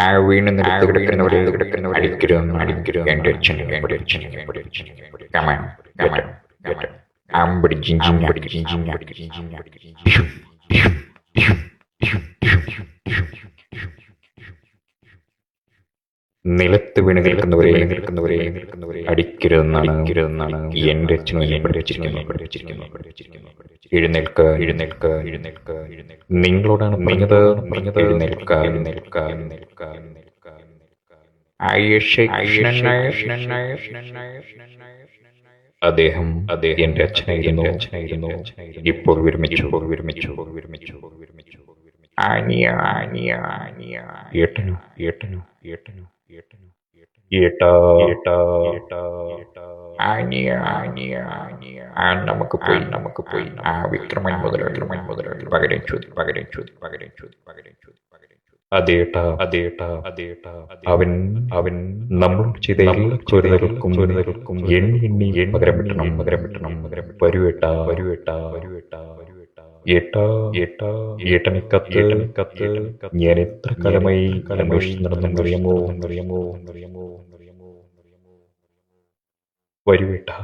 ആ വീണ് നിലത്ത് കിടക്കുന്നവരെ അടിക്കരുതെന്നാണ് എൻ്റെ അച്ഛൻ. കമാൻ കമാൻ അമ്പടി ജിഞ്ചിഞ്ഞ നിലത്ത് വീണ് കേൾക്കുന്നവരെ അടിക്കരുതെന്നാണ് എൻ്റെ അച്ഛനും എന്നെ പഠിപ്പിച്ചിരിക്കുന്നു. എഴുന്നേൽക്ക. നിങ്ങളോടാണ് പറഞ്ഞത് എഴുന്നേൽക്ക. അദ്ദേഹം എൻ്റെ അച്ഛനായിരുന്നു. ഇപ്പോൾ വിരമിച്ചു. ഏട്ടനോ ഏട്ടാ നമുക്ക് പോയി ആ വിക്രമൻ മുതലാളി പകരം ചോദി. അതേട്ടാ അവൻ നമ്മളോട് ചെയ്ത കുരുതകൾക്കും എണ്ണി പകരം വിട്ടണം. വരുവേട്ടാ. ഏട്ടനെ കത്ത് ഞാൻ എത്ര കാലമായി അന്വേഷിച്ച് നടന്നറിയാമോ? വരുവേട്ടാ.